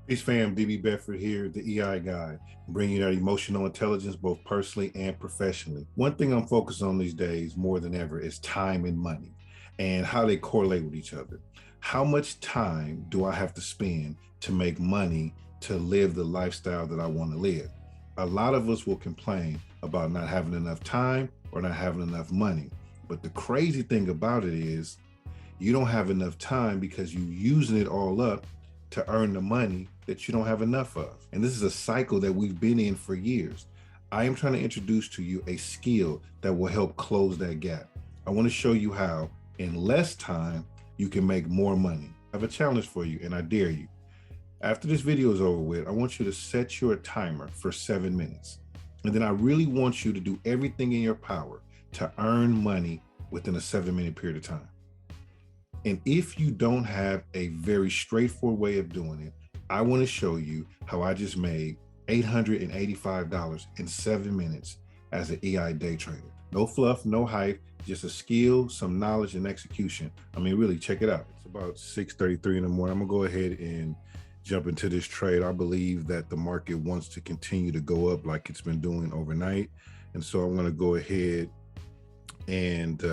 Peace fam, DB Bedford here, the EI guy, bringing you that emotional intelligence both personally and professionally. One thing I'm focused on these days more than ever is time and money and how they correlate with each other. How much time do I have to spend to make money to live the lifestyle that I want to live? A lot of us will complain about not having enough time or not having enough money. But the crazy thing about it is you don't have enough time because you're using it all up to earn the money that you don't have enough of. And this is a cycle that we've been in for years. I am trying to introduce to you a skill that will help close that gap. I want to show you how in less time you can make more money. I have a challenge for you and I dare you. After this video is over with, I want you to set your timer for 7 minutes. And then I really want you to do everything in your power to earn money within a 7-minute period of time. And if you don't have a very straightforward way of doing it, I want to show you how I just made $885 in 7 minutes as an EI day trader. No fluff, no hype, just a skill, some knowledge, and execution. I mean, really, check it out. It's about 6:33 in the morning. I'm going to go ahead and jump into this trade. I believe that the market wants to continue to go up like it's been doing overnight. And so I'm going to go ahead and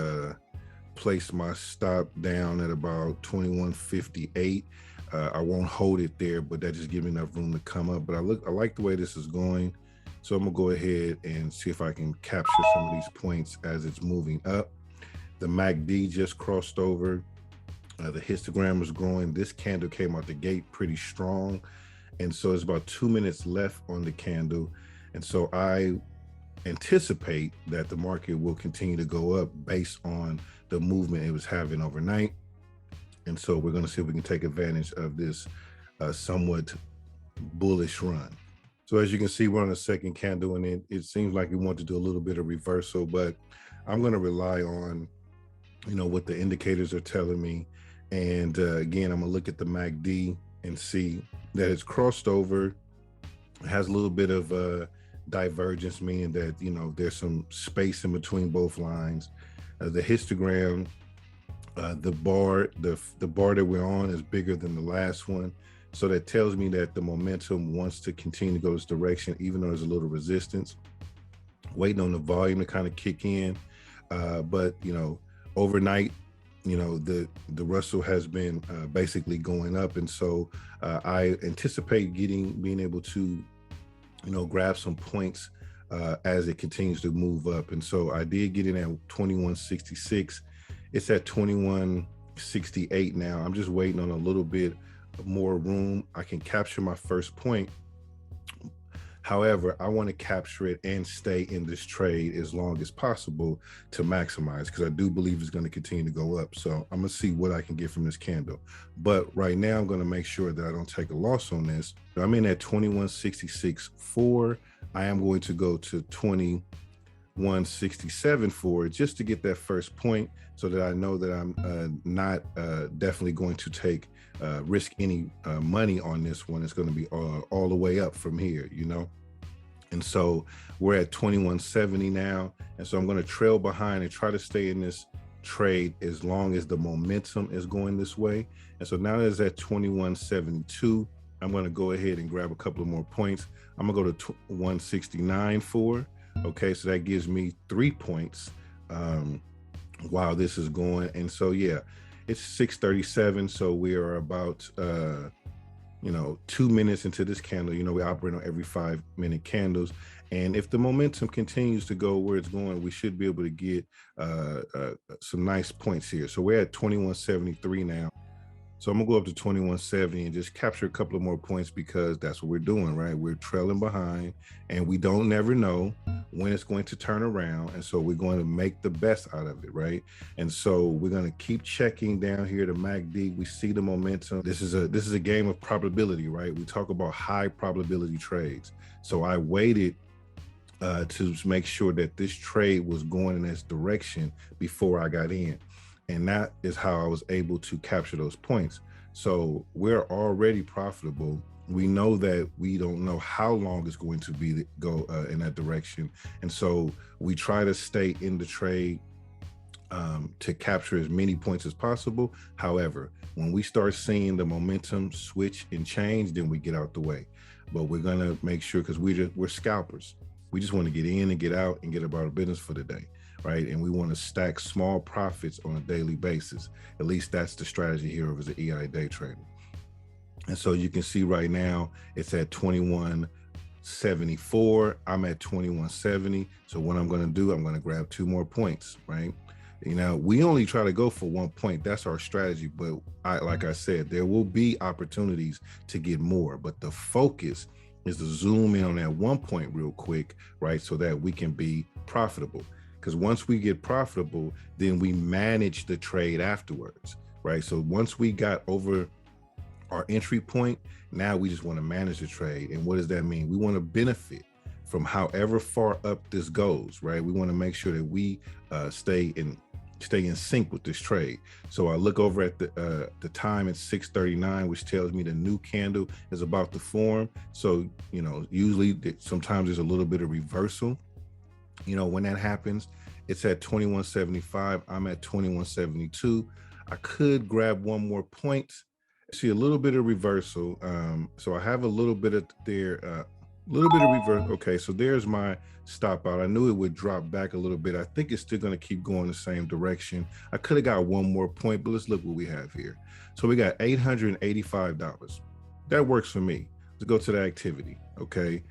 place my stop down at about 2158. I won't hold it there, but that just gives me enough room to come up. But I like the way this is going. So I'm gonna go ahead and see if I can capture some of these points as it's moving up. The MACD just crossed over. The histogram was growing. This candle came out the gate pretty strong. And so it's about 2 minutes left on the candle. And so I anticipate that the market will continue to go up based on the movement it was having overnight. And so we're going to see if we can take advantage of this somewhat bullish run. So as you can see, we're on the second candle and it seems like we want to do a little bit of reversal, but I'm going to rely on, what the indicators are telling me. And again, I'm going to look at the MACD and see that it's crossed over. It has a little bit of divergence, meaning that, there's some space in between both lines. The histogram, the bar that we're on is bigger than the last one. So that tells me that the momentum wants to continue to go this direction, even though there's a little resistance. Waiting on the volume to kind of kick in. But, overnight, the Russell has been basically going up. And so I anticipate being able to, grab some points as it continues to move up. And so I did get in at 2166. It's at 2168 now. I'm just waiting on a little bit more room. I can capture my first point. However, I want to capture it and stay in this trade as long as possible to maximize, because I do believe it's going to continue to go up. So I'm going to see what I can get from this candle. But right now, I'm going to make sure that I don't take a loss on this. I'm in at 2166.4. I am going to go to 2167.4 just to get that first point so that I know that I'm not definitely going to risk any money on this one. It's going to be all the way up from here, And so we're at 2170 now. And so I'm going to trail behind and try to stay in this trade as long as the momentum is going this way. And so now it's at 2172. I'm going to go ahead and grab a couple of more points. I'm going to go to 169.4. Okay, so that gives me 3 points while this is going. And so, yeah, it's 6:37. So we are about, 2 minutes into this candle. We operate on every 5-minute candles. And if the momentum continues to go where it's going, we should be able to get some nice points here. So we're at 2173 now. So I'm gonna go up to 2170 and just capture a couple of more points because that's what we're doing, right? We're trailing behind and we don't never know when it's going to turn around. And so we're going to make the best out of it, right? And so we're going to keep checking down here to MACD. We see the momentum. This is a game of probability, right? We talk about high probability trades. So I waited to make sure that this trade was going in this direction before I got in. And that is how I was able to capture those points. So we're already profitable. We know that we don't know how long it's going to go in that direction. And so we try to stay in the trade to capture as many points as possible. However, when we start seeing the momentum switch and change, then we get out the way. But we're gonna make sure, because we're scalpers. We just want to get in and get out and get about our business for the day, right? And we want to stack small profits on a daily basis. At least that's the strategy here of as an EI day trader. And so you can see right now it's at 2174. I'm at 2170. So what I'm going to do, I'm going to grab 2 more points, right? You know, we only try to go for 1 point. That's our strategy. But like I said, there will be opportunities to get more. But the focus is to zoom in on that 1 point real quick, right? So that we can be profitable. Because once we get profitable, then we manage the trade afterwards, right? So once we got over our entry point, now we just want to manage the trade. And what does that mean? We want to benefit from however far up this goes, right? We want to make sure that we stay in sync with this trade. So I look over at the time at 6:39, which tells me the new candle is about to form. So, you know, usually sometimes there's a little bit of reversal. You know, when that happens, it's at 2175. I'm at 2172. I could grab 1 more point. See a little bit of reversal. So I have a little bit of there, a little bit of reverse. Okay, so there's my stop out. I knew it would drop back a little bit. I think it's still going to keep going the same direction. I could have got 1 more point, but let's look what we have here. So we got $885. That works for me. Let's go to the activity. Okay.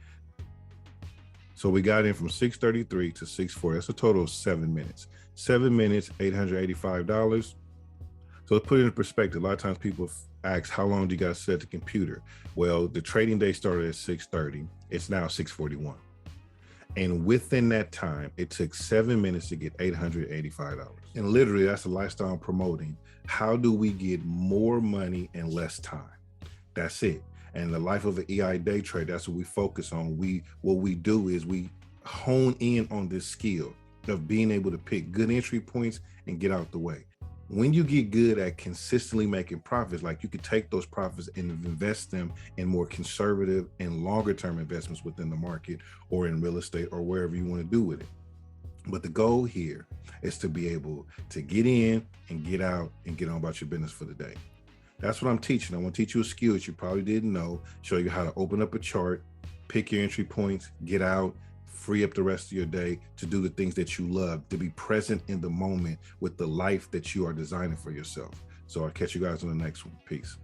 So we got in from 6:33 to 6:40. That's a total of 7 minutes. 7 minutes, $885. So let's put it in perspective. A lot of times people ask, how long do you got to set the computer? Well, the trading day started at 6:30. It's now 6:41. And within that time, it took 7 minutes to get $885. And literally, that's the lifestyle I'm promoting. How do we get more money in less time? That's it. And the life of an EI day trader, that's what we focus on. What we do is we hone in on this skill of being able to pick good entry points and get out the way. When you get good at consistently making profits, like you could take those profits and invest them in more conservative and longer term investments within the market or in real estate or wherever you want to do with it. But the goal here is to be able to get in and get out and get on about your business for the day. That's what I'm teaching. I want to teach you a skill that you probably didn't know, show you how to open up a chart, pick your entry points, get out, free up the rest of your day to do the things that you love, to be present in the moment with the life that you are designing for yourself. So I'll catch you guys on the next one. Peace.